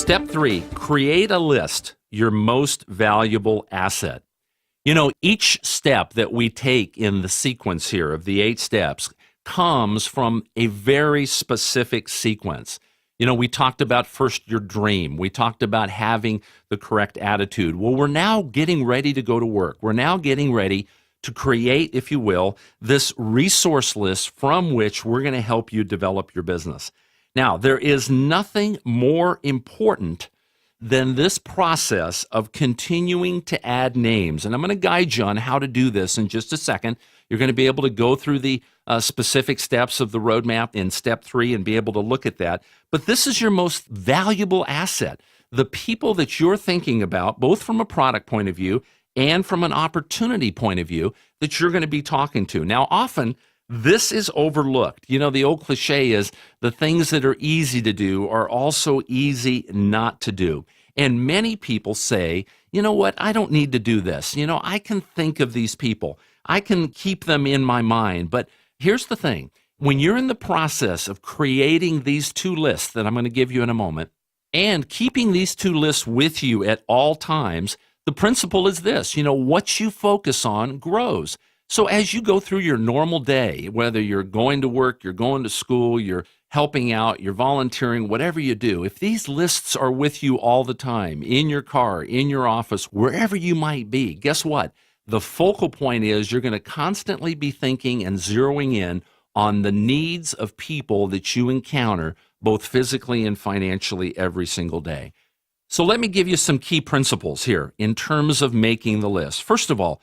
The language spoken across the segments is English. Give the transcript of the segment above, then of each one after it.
Step 3, create a list, your most valuable asset. You know, each step that we take in the sequence here of the 8 steps comes from a very specific sequence. You know, we talked about first your dream. We talked about having the correct attitude. Well, we're now getting ready to go to work. We're now getting ready to create, if you will, this resource list from which we're going to help you develop your business. Now, there is nothing more important than this process of continuing to add names. And I'm going to guide you on how to do this in just a second. You're going to be able to go through the specific steps of the roadmap in step 3 and be able to look at that. But this is your most valuable asset. The people that you're thinking about, both from a product point of view and from an opportunity point of view, that you're going to be talking to. Now, often, this is overlooked. You know, the old cliche is the things that are easy to do are also easy not to do. And many people say, you know what, I don't need to do this. You know, I can think of these people. I can keep them in my mind. But here's the thing. When you're in the process of creating these 2 lists that I'm going to give you in a moment, and keeping these 2 lists with you at all times, the principle is this, you know, what you focus on grows. So as you go through your normal day, whether you're going to work, you're going to school, you're helping out, you're volunteering, whatever you do, if these lists are with you all the time, in your car, in your office, wherever you might be, guess what? The focal point is you're going to constantly be thinking and zeroing in on the needs of people that you encounter, both physically and financially, every single day. So let me give you some key principles here in terms of making the list. First of all,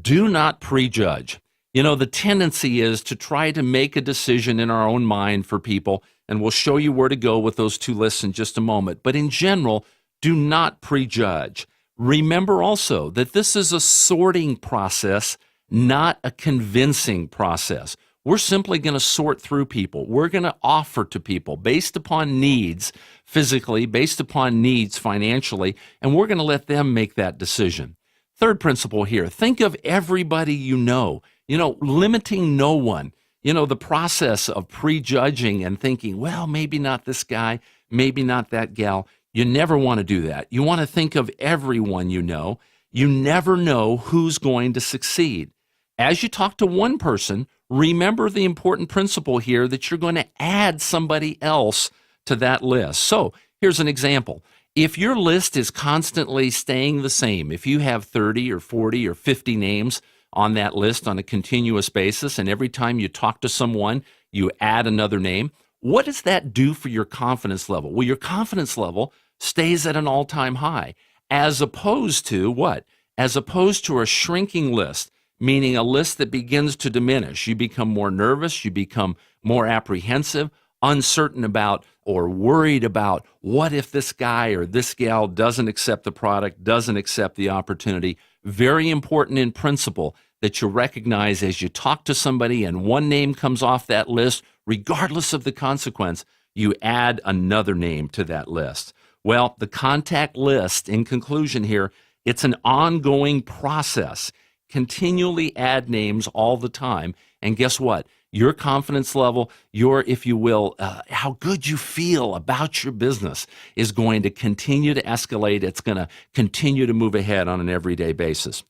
do not prejudge. You know, the tendency is to try to make a decision in our own mind for people, and we'll show you where to go with those 2 lists in just a moment. But in general, do not prejudge. Remember also that this is a sorting process, not a convincing process. We're simply going to sort through people. We're going to offer to people based upon needs physically, based upon needs financially, and we're going to let them make that decision. Third principle here, think of everybody you know, limiting no one. You know, the process of prejudging and thinking, well, maybe not this guy, maybe not that gal. You never want to do that. You want to think of everyone you know. You never know who's going to succeed. As you talk to one person, remember the important principle here that you're going to add somebody else to that list. So here's an example. If your list is constantly staying the same, if you have 30 or 40 or 50 names on that list on a continuous basis, and every time you talk to someone, you add another name, what does that do for your confidence level? Well, your confidence level stays at an all-time high, as opposed to what? As opposed to a shrinking list, meaning a list that begins to diminish. You become more nervous, you become more apprehensive, uncertain about or worried about what if this guy or this gal doesn't accept the product, doesn't accept the opportunity. Very important in principle that you recognize as you talk to somebody and one name comes off that list, regardless of the consequence, you add another name to that list. Well, the contact list, in conclusion here, it's an ongoing process. Continually add names all the time. And guess what? Your confidence level, your, if you will, how good you feel about your business is going to continue to escalate. It's going to continue to move ahead on an everyday basis.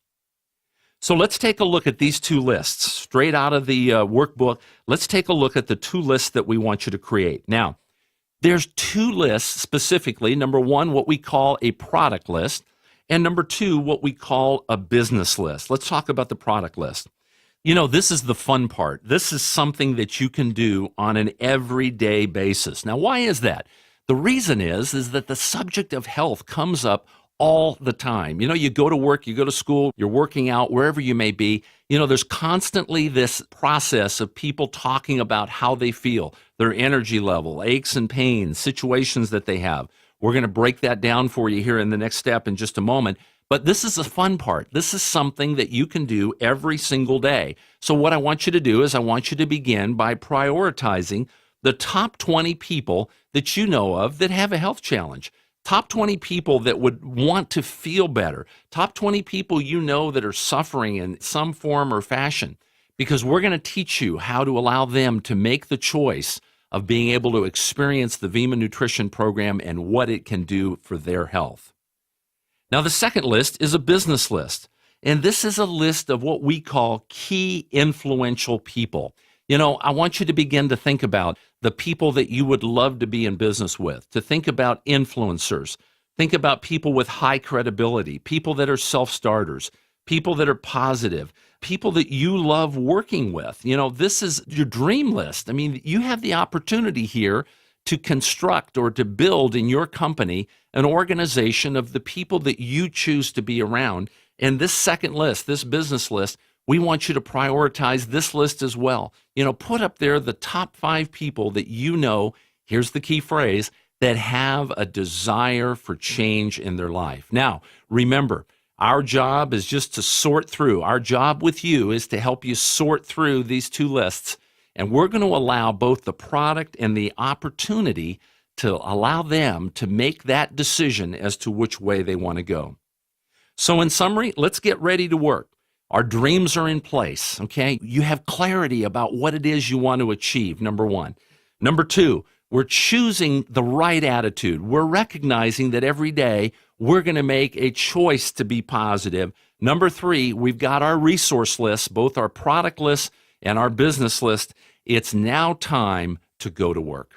So let's take a look at these 2 lists. Straight out of the workbook, let's take a look at the 2 lists that we want you to create. Now, there's 2 lists specifically. Number 1, what we call a product list, and number 2, what we call a business list. Let's talk about the product list. You know, this is the fun part. This is something that you can do on an everyday basis. Now, why is that? The reason is that the subject of health comes up all the time. You know, you go to work, you go to school, you're working out, wherever you may be. You know, there's constantly this process of people talking about how they feel, their energy level, aches and pains, situations that they have. We're going to break that down for you here in the next step in just a moment. But this is the fun part. This is something that you can do every single day. So what I want you to do is I want you to begin by prioritizing the top 20 people that you know of that have a health challenge. Top 20 people that would want to feel better. Top 20 people you know that are suffering in some form or fashion. Because we're going to teach you how to allow them to make the choice of being able to experience the Vima Nutrition Program and what it can do for their health. Now, the second list is a business list, and this is a list of what we call key influential people. I want you to begin to think about the people that you would love to be in business with, to think about influencers, think about people with high credibility, people that are self-starters, people that are positive, people that you love working with. This is your dream list. I mean, you have the opportunity here to construct or to build in your company an organization of the people that you choose to be around. And this second list, this business list, we want you to prioritize this list as well. Put up there the top 5 people that here's the key phrase, that have a desire for change in their life. Now, remember, our job is just to sort through. Our job with you is to help you sort through these 2 lists. And we're going to allow both the product and the opportunity to allow them to make that decision as to which way they want to go. So in summary, let's get ready to work. Our dreams are in place, okay? You have clarity about what it is you want to achieve, number 1. Number 2, we're choosing the right attitude. We're recognizing that every day we're going to make a choice to be positive. Number 3, we've got our resource list, both our product list and our business list. It's now time to go to work.